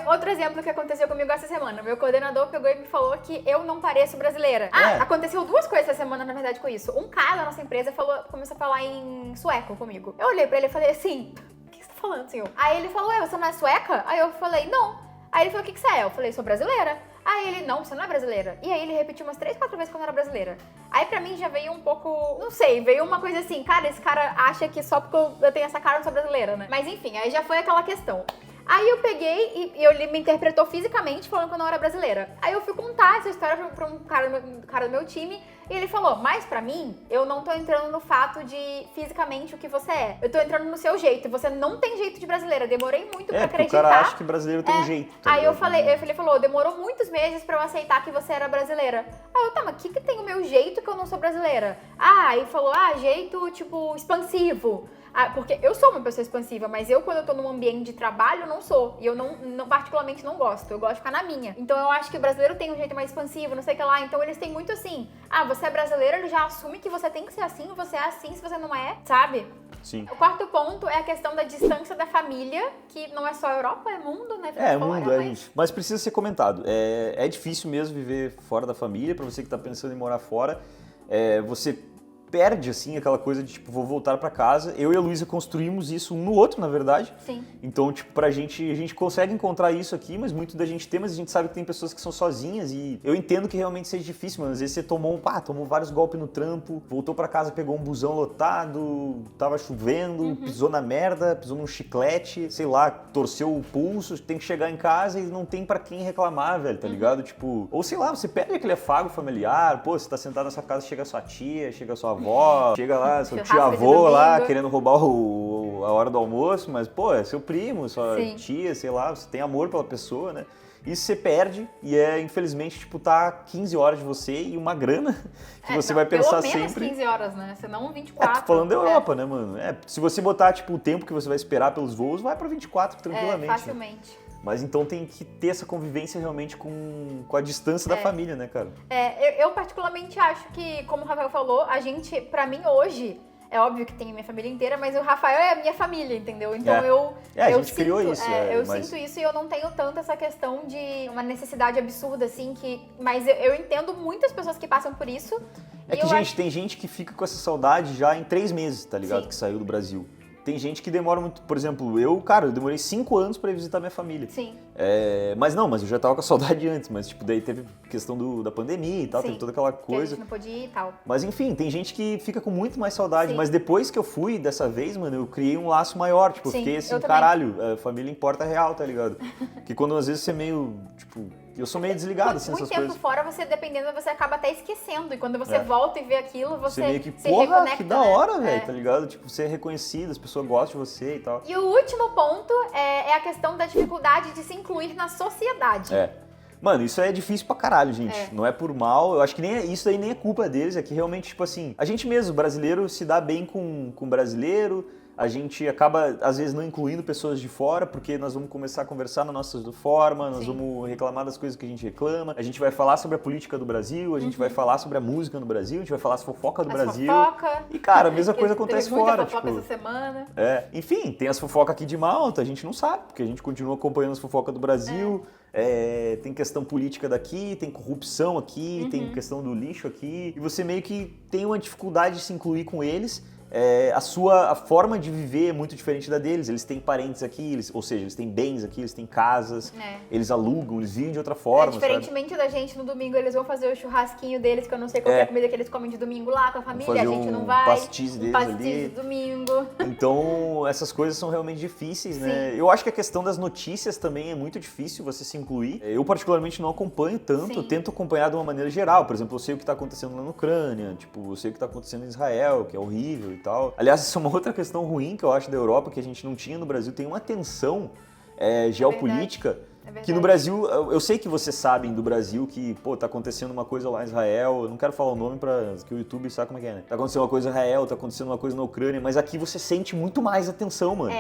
outro exemplo que aconteceu comigo essa semana. Meu coordenador pegou e me falou que eu não pareço brasileira. Aconteceu duas coisas essa semana, na verdade, com isso. Um cara da nossa empresa começou a falar em sueco comigo. Eu olhei pra ele e falei assim... O que você tá falando, senhor? Aí ele falou, você não é sueca? Aí eu falei, não. Aí ele falou, o que você é? Eu falei, sou brasileira. Aí ele, não, você não é brasileira. E aí ele repetiu umas 3, 4 vezes que eu não era brasileira. Aí pra mim já veio um pouco, não sei, veio uma coisa assim, cara, esse cara acha que só porque eu tenho essa cara eu não sou brasileira, né? Mas enfim, aí já foi aquela questão. Aí eu peguei e ele me interpretou fisicamente falando que eu não era brasileira. Aí eu fui contar essa história pra um cara do meu time e ele falou, mas pra mim, eu não tô entrando no fato de fisicamente o que você é. Eu tô entrando no seu jeito. Você não tem jeito de brasileira. Demorei muito pra acreditar. O cara acha que brasileiro tem um jeito. Tá aí ele falou, demorou muitos meses pra eu aceitar que você era brasileira. Aí eu, mas o que tem o meu jeito que eu não sou brasileira? Aí falou, jeito, tipo, expansivo. Porque eu sou uma pessoa expansiva, mas quando eu tô num ambiente de trabalho, não sou. E eu não particularmente não gosto. Eu gosto de ficar na minha. Então eu acho que o brasileiro tem um jeito mais expansivo, não sei o que lá. Então eles têm muito assim, você é brasileiro, ele já assume que você tem que ser assim, você é assim se você não é, sabe? Sim. O quarto ponto é a questão da distância da família, que não é só Europa, é mundo, né? Mas precisa ser comentado. É difícil mesmo viver fora da família, pra você que tá pensando em morar fora. Você perde, assim, aquela coisa de, tipo, vou voltar pra casa. Eu e a Luísa construímos isso um no outro, na verdade. Sim. Então, tipo, a gente consegue encontrar isso aqui, mas muito da gente tem, mas a gente sabe que tem pessoas que são sozinhas e eu entendo que realmente seja difícil, mano. Às vezes você tomou vários golpes no trampo, voltou pra casa, pegou um busão lotado, tava chovendo, pisou na merda, pisou num chiclete, sei lá, torceu o pulso, tem que chegar em casa e não tem pra quem reclamar, velho, tá ligado? Tipo, ou sei lá, você perde aquele afago familiar, você tá sentado na sua casa, chega a sua tia, chega a sua avó, chega lá, seu tio-avô lá, querendo roubar a hora do almoço, mas, é seu primo, sua tia, sei lá, você tem amor pela pessoa, né? Isso você perde e infelizmente, tipo, tá 15 horas de você e uma grana que você vai pensar pelo menos sempre... 15 horas, né? Senão 24. tô falando da Europa, né, mano? Se você botar, tipo, o tempo que você vai esperar pelos voos, vai pra 24 tranquilamente. Facilmente. Mas então tem que ter essa convivência realmente com a distância da família, né, cara? Eu particularmente acho que, como o Rafael falou, a gente, pra mim hoje, é óbvio que tem a minha família inteira, mas o Rafael é a minha família, entendeu? Então a gente criou isso. Sinto isso e eu não tenho tanto essa questão de uma necessidade absurda, assim, mas eu entendo muitas pessoas que passam por isso. Tem gente que fica com essa saudade já em 3 meses, tá ligado? Sim. Que saiu do Brasil. Tem gente que demora muito, por exemplo, eu demorei 5 anos pra ir visitar minha família. Sim. Mas eu já tava com a saudade antes, mas tipo, daí teve questão da pandemia e tal, teve toda aquela coisa. Que a gente não podia ir e tal. Mas enfim, tem gente que fica com muito mais saudade, mas depois que eu fui dessa vez, mano, eu criei um laço maior, tipo, eu fiquei assim, caralho, a família importa real, tá ligado? Que quando às vezes você é meio, tipo, eu sou meio desligado, assim, essas coisas. Muito tempo fora, você, dependendo, você acaba até esquecendo. E quando você volta e vê aquilo, você meio que, se reconecta, que da hora, velho, tá ligado? Tipo, você é reconhecido, as pessoas gostam de você e tal. E o último ponto é a questão da dificuldade de se incluir na sociedade. Mano, isso é difícil pra caralho, gente. Não é por mal, eu acho que isso aí nem é culpa deles, é que realmente, tipo assim, a gente mesmo, brasileiro, se dá bem com brasileiro, a gente acaba, às vezes, não incluindo pessoas de fora, porque nós vamos começar a conversar na nossa forma, nós vamos reclamar das coisas que a gente reclama, a gente vai falar sobre a política do Brasil, a gente vai falar sobre a música no Brasil, a gente vai falar as fofocas do Brasil. Fofoca. E, cara, a mesma coisa acontece fora. Muita fofoca essa semana. Enfim, tem as fofocas aqui de Malta, a gente não sabe, porque a gente continua acompanhando as fofocas do Brasil. Tem questão política daqui, tem corrupção aqui, tem questão do lixo aqui. E você meio que tem uma dificuldade de se incluir com eles. A forma de viver é muito diferente da deles. Eles têm parentes aqui, ou seja, eles têm bens aqui, eles têm casas, eles alugam, eles vivem de outra forma. Diferentemente da gente, no domingo eles vão fazer o churrasquinho deles, que eu não sei qual é a comida que eles comem de domingo lá com a família, a gente não vai. Pastis deles ali. De domingo. Então, essas coisas são realmente difíceis, né? Eu acho que a questão das notícias também é muito difícil você se incluir. Eu, particularmente, não acompanho tanto, eu tento acompanhar de uma maneira geral. Por exemplo, eu sei o que está acontecendo lá na Ucrânia, tipo, eu sei o que está acontecendo em Israel, que é horrível e tal. Aliás, isso é uma outra questão ruim que eu acho da Europa, que a gente não tinha no Brasil. Tem uma tensão geopolítica que no Brasil, eu sei que vocês sabem do Brasil que, tá acontecendo uma coisa lá em Israel, eu não quero falar o nome para que o YouTube sabe como é que é, né? Tá acontecendo uma coisa em Israel, tá acontecendo uma coisa na Ucrânia, mas aqui você sente muito mais a tensão, mano.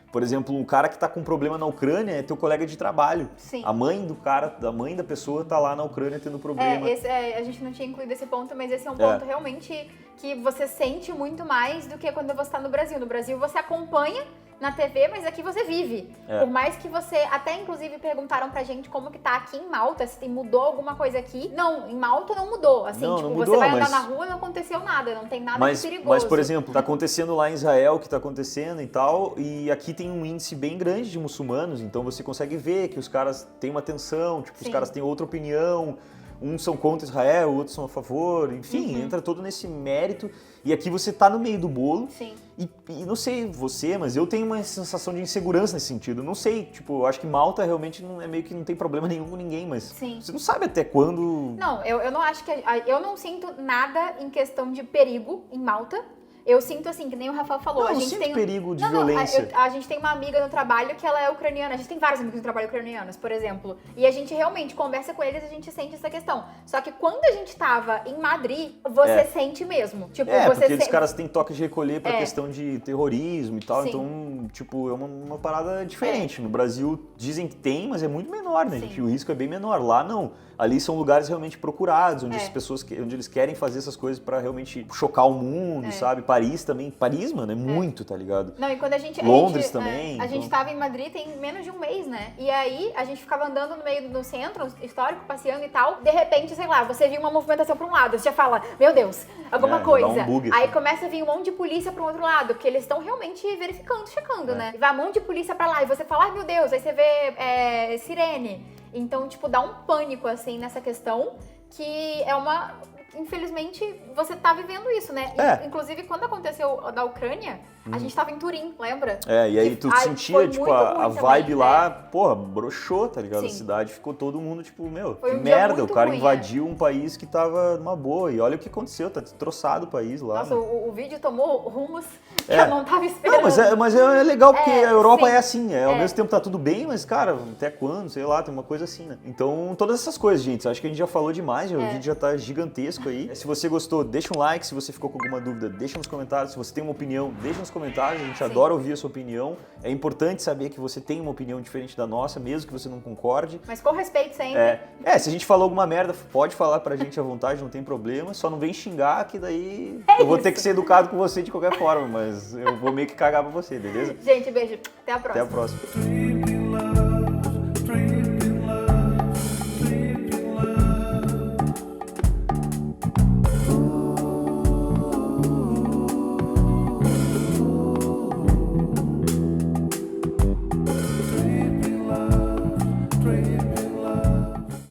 Por exemplo, um cara que tá com um problema na Ucrânia é teu colega de trabalho. Sim. A mãe do cara, a mãe da pessoa tá lá na Ucrânia tendo problema. A gente não tinha incluído esse ponto, mas esse é um ponto realmente que você sente muito mais do que quando você tá no Brasil. No Brasil você acompanha na TV, mas aqui você vive. Por mais que você, até inclusive perguntaram pra gente como que tá aqui em Malta, se mudou alguma coisa aqui. Não, em Malta não mudou. Assim, não, tipo, não mudou, você vai andar na rua, não aconteceu nada, não tem nada de perigoso. Mas, por exemplo, tá acontecendo lá em Israel o que tá acontecendo e tal, e aqui tem um índice bem grande de muçulmanos, então você consegue ver que os caras têm uma tensão, tipo, os caras têm outra opinião. Uns são contra Israel, outros são a favor, enfim, entra todo nesse mérito. E aqui você tá no meio do bolo. Sim. E não sei você, mas eu tenho uma sensação de insegurança nesse sentido. Não sei, tipo, eu acho que Malta realmente não é meio que não tem problema nenhum com ninguém, mas você não sabe até quando... Não, eu não acho que... Eu não sinto nada em questão de perigo em Malta. Eu sinto assim, que nem o Rafael falou. A gente tem perigo de violência. A gente tem uma amiga no trabalho que ela é ucraniana. A gente tem vários amigos no trabalho ucranianos, por exemplo. E a gente realmente conversa com eles, a gente sente essa questão. Só que quando a gente tava em Madrid, você sente mesmo. Tipo, porque os caras têm toque de recolher pra questão de terrorismo e tal. Sim. Então, tipo, é uma parada diferente. No Brasil, dizem que tem, mas é muito menor, né, gente? O risco é bem menor. Lá, não. Ali são lugares realmente procurados, onde as pessoas, onde eles querem fazer essas coisas pra realmente chocar o mundo, sabe? Paris também. Paris, mano, é muito, tá ligado? Não, e quando Londres também. A gente tava em Madrid tem menos de um mês, né? E aí, a gente ficava andando no meio do centro histórico, passeando e tal. De repente, sei lá, você viu uma movimentação pra um lado, você já fala, meu Deus, alguma coisa. Dá um bug, aí começa a vir um monte de polícia pro outro lado, porque eles estão realmente verificando, checando, né? E vai um monte de polícia pra lá, e você fala, ai meu Deus, aí você vê sirene. Então, tipo, dá um pânico, assim, nessa questão, que é uma... Infelizmente, você tá vivendo isso, né? Inclusive, quando aconteceu da Ucrânia, A gente tava em Turim, lembra? E aí Que- tu ai, sentia, foi tipo, muito a ruim vibe também, lá, porra, broxou, tá ligado? A Sim. cidade ficou todo mundo, tipo, meu, Foi que um dia merda, o muito cara ruim, invadiu um país que tava numa boa. E olha o que aconteceu, tá destroçado o país lá. Nossa, mano. o vídeo tomou rumos que É. eu não tava esperando. Não, mas é legal porque É, a Europa sim. é assim, ao mesmo tempo tá tudo bem, mas cara, até quando, sei lá, tem uma coisa assim, né? Então, todas essas coisas, gente, acho que a gente já falou demais, o vídeo já tá gigantesco aí. Se você gostou, deixa um like, se você ficou com alguma dúvida, deixa nos comentários, se você tem uma opinião, deixa nos comentários, a gente adora ouvir a sua opinião. É importante saber que você tem uma opinião diferente da nossa, mesmo que você não concorde. Mas com respeito sempre. Se a gente falou alguma merda, pode falar pra gente à vontade, não tem problema, só não vem xingar que daí eu vou ter que ser educado com você de qualquer forma, mas eu vou meio que cagar pra você, beleza? Gente, beijo. Até a Até próxima. a próxima.